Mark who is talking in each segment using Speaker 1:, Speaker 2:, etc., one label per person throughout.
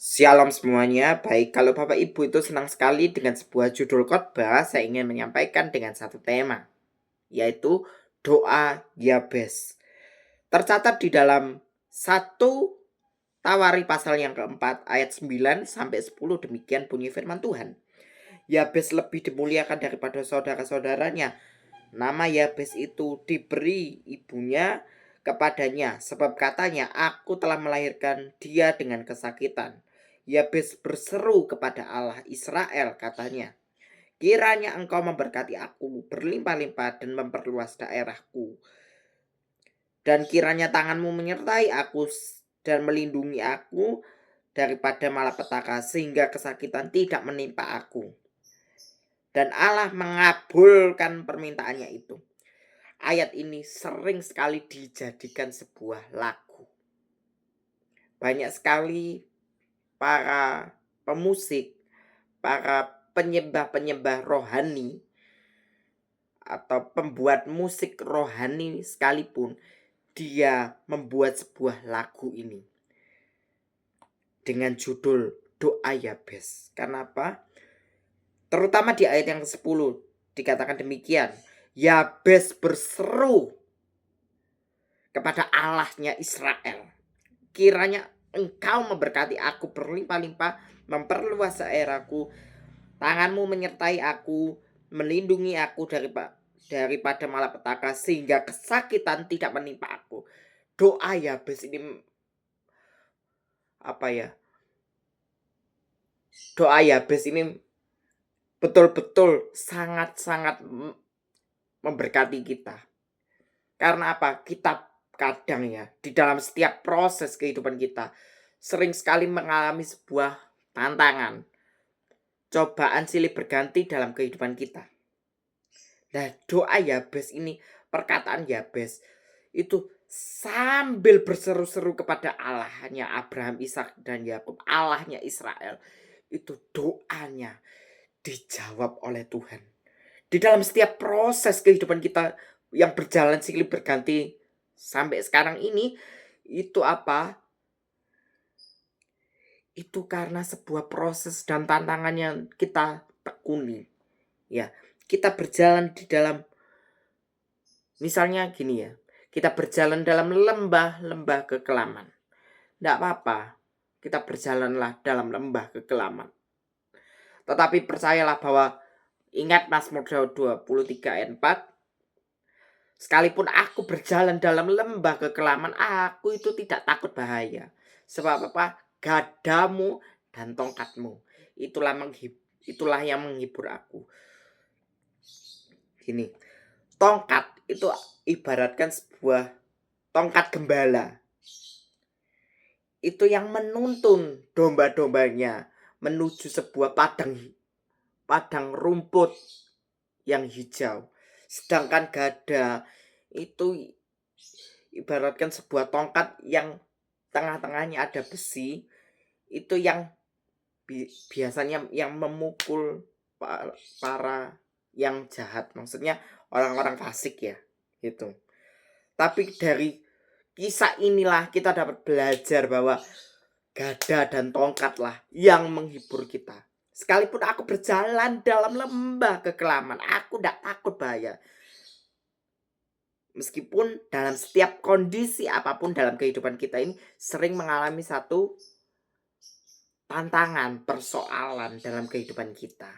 Speaker 1: Shalom semuanya. Baik, kalau Bapak Ibu itu senang sekali dengan sebuah judul khotbah, saya ingin menyampaikan dengan satu tema, yaitu doa Yabes. Tercatat di dalam 1 Tawari pasal yang keempat ayat 9 sampai 10, demikian bunyi firman Tuhan. Yabes lebih dimuliakan daripada saudara-saudaranya. Nama Yabes itu diberi ibunya kepadanya, sebab katanya, aku telah melahirkan dia dengan kesakitan. Yabes berseru kepada Allah Israel, katanya, kiranya engkau memberkati aku berlimpah-limpah dan memperluas daerahku. Dan kiranya tanganmu menyertai aku dan melindungi aku daripada malapetaka, sehingga kesakitan tidak menimpa aku. Dan Allah mengabulkan permintaannya itu. Ayat ini sering sekali dijadikan sebuah lagu. Banyak sekali para pemusik, para penyembah-penyembah rohani, atau pembuat musik rohani sekalipun, dia membuat sebuah lagu ini dengan judul Doa Yabes. Kenapa? Terutama di ayat yang ke-10 dikatakan demikian, Yabes berseru kepada Allahnya Israel, kiranya engkau memberkati aku berlimpah-limpah, memperluas daerahku, tanganmu menyertai aku, melindungi aku daripada malapetaka, sehingga kesakitan tidak menimpa aku. Doa Yabes ini doa Yabes ini betul-betul sangat-sangat memberkati kita. Karena apa? Kita kadang di dalam setiap proses kehidupan kita sering sekali mengalami sebuah tantangan, cobaan silih berganti dalam kehidupan kita. Nah, doa Yabes ini, perkataan Yabes itu sambil berseru-seru kepada Allahnya Abraham, Ishak, dan Yakub, Allahnya Israel, itu doanya dijawab oleh Tuhan. Di dalam setiap proses kehidupan kita yang berjalan silih berganti sampai sekarang ini, itu apa? Itu karena sebuah proses dan tantangan yang kita tekuni. Ya, kita berjalan di dalam, misalnya gini ya, kita berjalan dalam lembah-lembah kekelaman. Tidak apa-apa, kita berjalanlah dalam lembah kekelaman. Tetapi percayalah bahwa, ingat Mazmur 23 ayat 4, sekalipun aku berjalan dalam lembah kekelaman, aku itu tidak takut bahaya. Sebab apa? Gadamu dan tongkatmu, itulah yang menghibur aku. Gini, tongkat itu ibaratkan sebuah tongkat gembala. Itu yang menuntun domba-dombanya menuju sebuah padang rumput yang hijau. Sedangkan gada itu ibaratkan sebuah tongkat yang tengah-tengahnya ada besi, itu yang biasanya yang memukul para yang jahat, maksudnya orang-orang fasik ya, gitu. Tapi dari kisah inilah kita dapat belajar bahwa gada dan tongkatlah yang menghibur kita. Sekalipun aku berjalan dalam lembah kekelaman, aku tidak takut bahaya. Meskipun dalam setiap kondisi apapun dalam kehidupan kita ini sering mengalami satu tantangan, persoalan dalam kehidupan kita.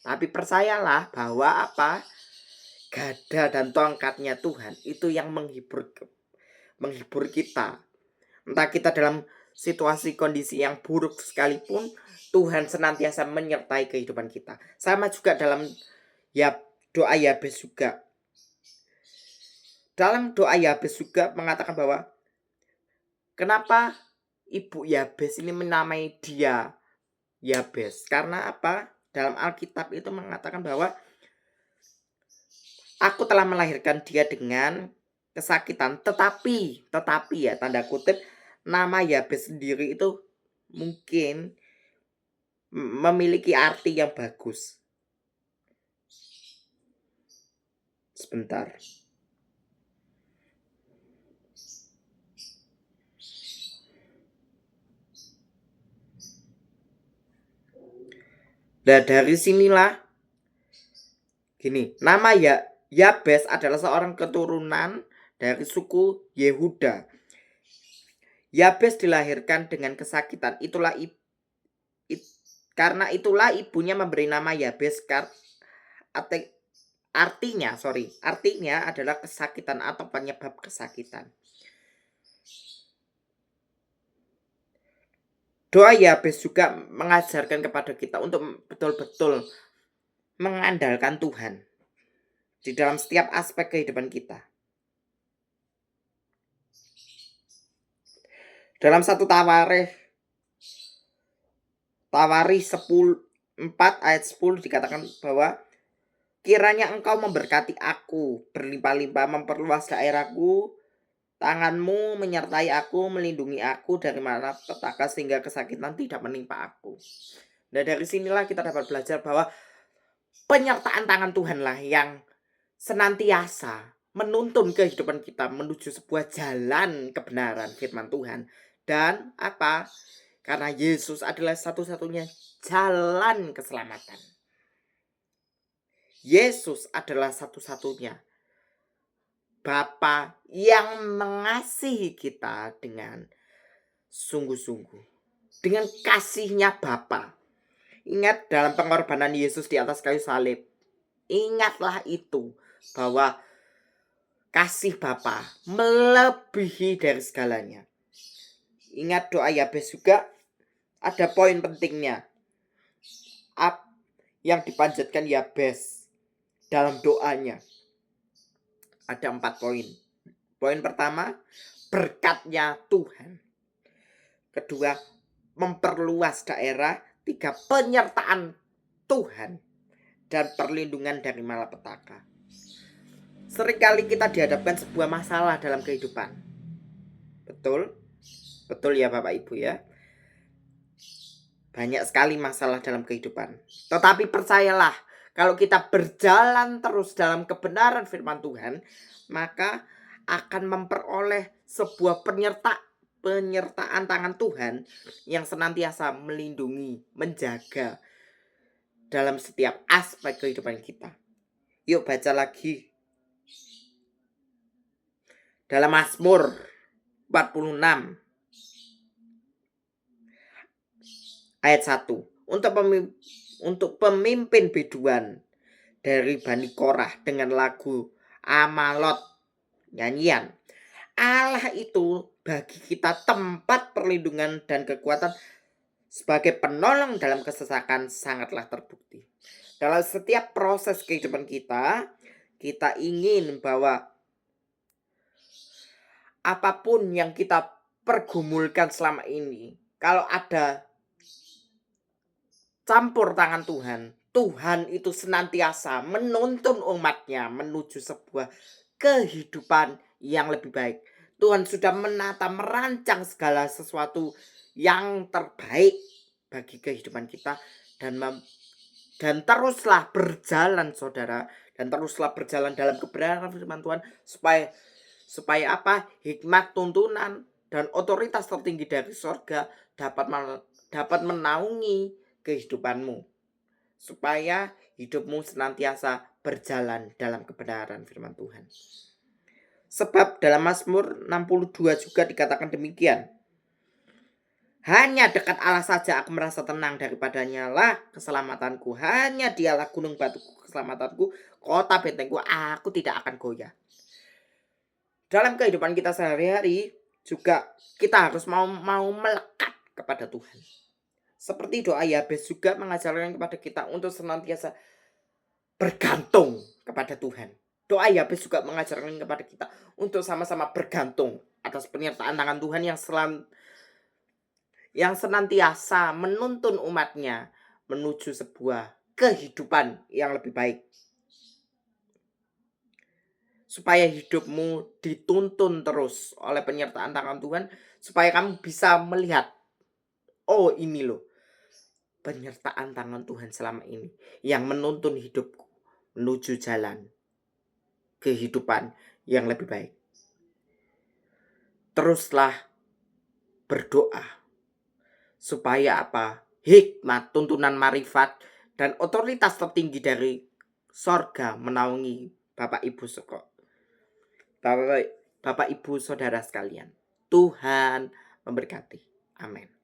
Speaker 1: Tapi percayalah bahwa apa? Gada dan tongkatnya Tuhan itu yang menghibur kita. Entah kita dalam situasi kondisi yang buruk sekalipun, Tuhan senantiasa menyertai kehidupan kita. Sama juga dalam doa Yabes juga. Dalam doa Yabes juga mengatakan bahwa, kenapa ibu Yabes ini menamai dia Yabes? Karena apa? Dalam Alkitab itu mengatakan bahwa aku telah melahirkan dia dengan kesakitan. Tetapi ya, tanda kutip, nama Yabes sendiri itu mungkin memiliki arti yang bagus. Sebentar. Nah, dari sinilah gini, nama Yabes adalah seorang keturunan dari suku Yehuda. Yabes dilahirkan dengan kesakitan. Karena itulah ibunya memberi nama Yabes. Artinya adalah kesakitan atau penyebab kesakitan. Doa Yabes juga mengajarkan kepada kita untuk betul-betul mengandalkan Tuhan di dalam setiap aspek kehidupan kita. Dalam satu Tawarikh 4 ayat 10 dikatakan bahwa kiranya engkau memberkati aku, berlimpah-limpah memperluas daerahku, tanganmu menyertai aku, melindungi aku dari mana petaka sehingga kesakitan tidak menimpa aku. Nah, dari sinilah kita dapat belajar bahwa penyertaan tangan Tuhanlah yang senantiasa menuntun kehidupan kita menuju sebuah jalan kebenaran firman Tuhan. Dan apa? Karena Yesus adalah satu-satunya jalan keselamatan. Yesus adalah satu-satunya Bapa yang mengasihi kita dengan sungguh-sungguh. Dengan kasihnya Bapa. Ingat dalam pengorbanan Yesus di atas kayu salib. Ingatlah itu bahwa kasih Bapa melebihi dari segalanya. Ingat doa Yabes juga ada poin pentingnya. Yang dipanjatkan Yabes dalam doanya. Ada 4 poin. Poin pertama, berkatnya Tuhan. Kedua, memperluas daerah. 3, penyertaan Tuhan. Dan perlindungan dari malapetaka. Seringkali kita dihadapkan sebuah masalah dalam kehidupan. Betul? Betul ya Bapak Ibu ya. Banyak sekali masalah dalam kehidupan. Tetapi percayalah, kalau kita berjalan terus dalam kebenaran firman Tuhan, maka akan memperoleh sebuah penyertaan tangan Tuhan yang senantiasa melindungi, menjaga dalam setiap aspek kehidupan kita. Yuk baca lagi. Dalam Mazmur 46 ayat 1. Untuk pemimpin biduan dari Bani Korah dengan lagu Amalot, nyanyian. Allah itu bagi kita tempat perlindungan dan kekuatan sebagai penolong dalam kesesakan sangatlah terbukti. Dalam setiap proses kehidupan kita ingin bahwa apapun yang kita pergumulkan selama ini, kalau ada campur tangan Tuhan itu senantiasa menuntun umatnya menuju sebuah kehidupan yang lebih baik. Tuhan sudah merancang segala sesuatu yang terbaik bagi kehidupan kita dan teruslah berjalan saudara, dan teruslah berjalan dalam kebenaran firman Tuhan supaya apa? Hikmat, tuntunan dan otoritas tertinggi dari sorga dapat menaungi kehidupanmu, supaya hidupmu senantiasa berjalan dalam kebenaran firman Tuhan. Sebab dalam Mazmur 62 juga dikatakan demikian. Hanya dekat Allah saja aku merasa tenang, daripadanya lah keselamatanku. Hanya dialah gunung batuku keselamatanku, kota bentengku, aku tidak akan goyah. Dalam kehidupan kita sehari-hari juga kita harus mau melekat kepada Tuhan. Seperti doa Yabes juga mengajarkan kepada kita untuk senantiasa bergantung kepada Tuhan. Doa Yabes juga mengajarkan kepada kita untuk sama-sama bergantung atas penyertaan tangan Tuhan yang senantiasa menuntun umatnya menuju sebuah kehidupan yang lebih baik. Supaya hidupmu dituntun terus oleh penyertaan tangan Tuhan, supaya kamu bisa melihat, oh ini loh penyertaan tangan Tuhan selama ini yang menuntun hidupku menuju jalan kehidupan yang lebih baik. Teruslah berdoa supaya apa? Hikmat, tuntunan marifat dan otoritas tertinggi dari sorga menaungi Bapak Ibu Bapak Ibu saudara sekalian. Tuhan memberkati. Amin.